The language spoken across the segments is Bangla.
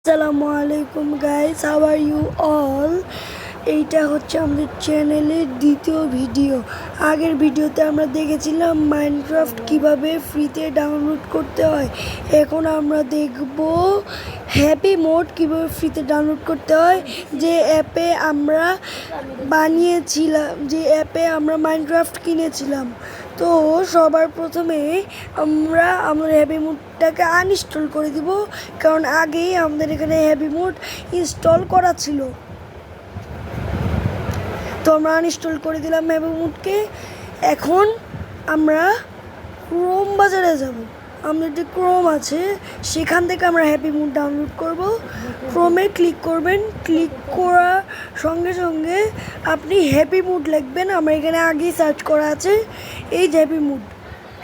আসসালামু আলাইকুম guys, how are you all. এইটা হচ্ছে আমাদের চ্যানেলের দ্বিতীয় ভিডিও। আগের ভিডিওতে আমরা দেখেছিলাম মাইনক্রাফট কিভাবে ফ্রিতে ডাউনলোড করতে হয়। এখন আমরা দেখব হ্যাপি মোড কিভাবে ফ্রিতে ডাউনলোড করতে হয়, যে অ্যাপে আমরা বানিয়েছিলাম, যে অ্যাপে আমরা মাইনক্রাফট কিনেছিলাম। তো সবার প্রথমে আমরা আমাদের হ্যাপি মোডটাকে আনইনস্টল করে দিব, কারণ আগেই আমাদের এখানে হ্যাপি মোড ইনস্টল করা ছিল। তো আমরা আনইনস্টল করে দিলাম হ্যাপি মোডকে। এখন আমরা ক্রোম বাজারে যাব। আমাদের যে ক্রোম আছে সেখান থেকে আমরা হ্যাপি মোড ডাউনলোড করব। ক্রোমে ক্লিক করবেন, ক্লিক করার সঙ্গে সঙ্গে আপনি হ্যাপি মোড লিখবেন। আমার এখানে আগেই সার্চ করা আছে, এই যে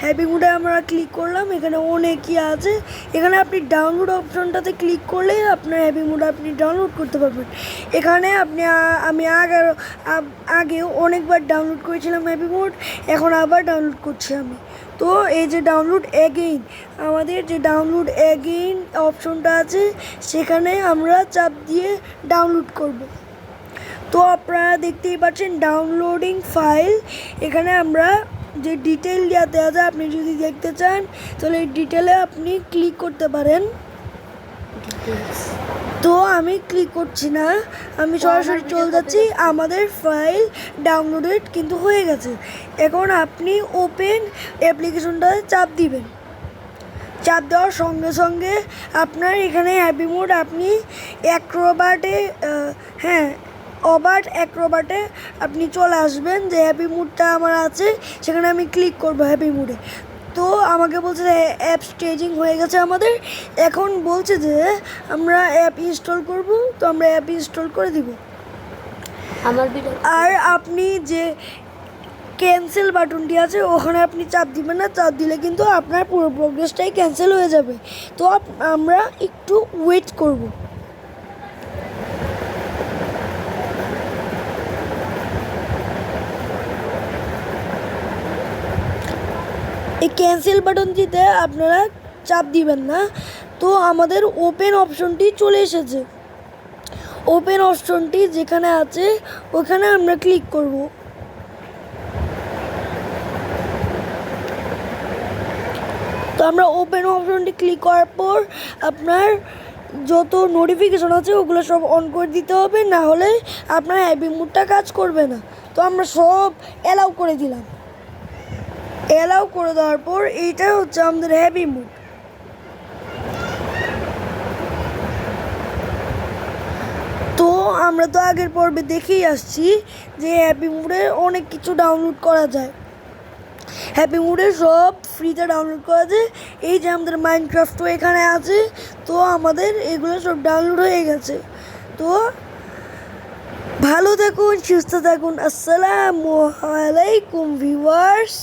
হ্যাপি মোডে আমরা ক্লিক করলাম। এখানে অনেকই আছে, এখানে আপনি ডাউনলোড অপশনটাতে ক্লিক করলে আপনার হ্যাপি মোড আপনি ডাউনলোড করতে পারবেন। এখানে আমি আগেও অনেকবার ডাউনলোড করেছিলাম হ্যাপি মোড, এখন আবার ডাউনলোড করছি আমি। তো এই যে ডাউনলোড অ্যাগেইন, আমাদের যে ডাউনলোড অ্যাগেইন অপশনটা আছে সেখানে আমরা চাপ দিয়ে ডাউনলোড করব। তো আপনারা দেখতেই পাচ্ছেন ডাউনলোডিং ফাইল। এখানে আমরা যে ডিটেল দেওয়া যায়, আপনি যদি দেখতে চান তাহলে এই ডিটেলে আপনি ক্লিক করতে পারেন। তো আমি ক্লিক করছি না, আমি সরাসরি চলে যাচ্ছি। আমাদের ফাইল ডাউনলোডেড কিন্তু হয়ে গেছে। এখন আপনি ওপেন অ্যাপ্লিকেশনটাতে চাপ দিবেন। চাপ দেওয়ার সঙ্গে সঙ্গে আপনার এখানে হ্যাপি মোড আপনি অ্যাক্রোবাটে আপনি চলে আসবেন। যে হ্যাপি মোডটা আমার আছে সেখানে আমি ক্লিক করব হ্যাপি মোডে। তো আমাকে বলছে যে অ্যাপ স্টেজিং হয়ে গেছে আমাদের। এখন বলছে যে আমরা অ্যাপ ইনস্টল করব, তো আমরা অ্যাপ ইনস্টল করে দিব। আর আপনি যে ক্যান্সেল বাটনটি আছে ওখানে আপনি চাপ দিবেন না, চাপ দিলে কিন্তু আপনার পুরো প্রোগ্রেসটাই ক্যান্সেল হয়ে যাবে। তো আমরা একটু ওয়েট করব। এই ক্যান্সেল বাটনটিতে আপনারা চাপ দিবেন না। তো আমাদের ওপেন অপশনটি চলে এসেছে। ওপেন অপশনটি যেখানে আছে ওখানে আমরা ক্লিক করব। তো আমরা ওপেন অপশনটি ক্লিক করার পর আপনার যত নোটিফিকেশন আছে ওগুলো সব অন করে দিতে হবে, না হলে আপনার হ্যাপি মোডটা কাজ করবে না। তো আমরা সব অ্যালাউ করে দিলাম। অ্যালাউ করে দেওয়ার পর এইটা হচ্ছে আমাদের হ্যাপি মোড। তো আমরা তো আগের পর্বে দেখেই আসছি যে হ্যাপি মোডে অনেক কিছু ডাউনলোড করা যায়। হ্যাপি মোডে সব ফ্রিতে ডাউনলোড করা যায়। এই যে আমাদের মাইনক্রাফটও এখানে আছে। তো আমাদের এগুলো সব ডাউনলোড হয়ে গেছে। তো ভালো থাকুন, সুস্থ থাকুন। আসসালামু আলাইকুম ভিউয়ার্স।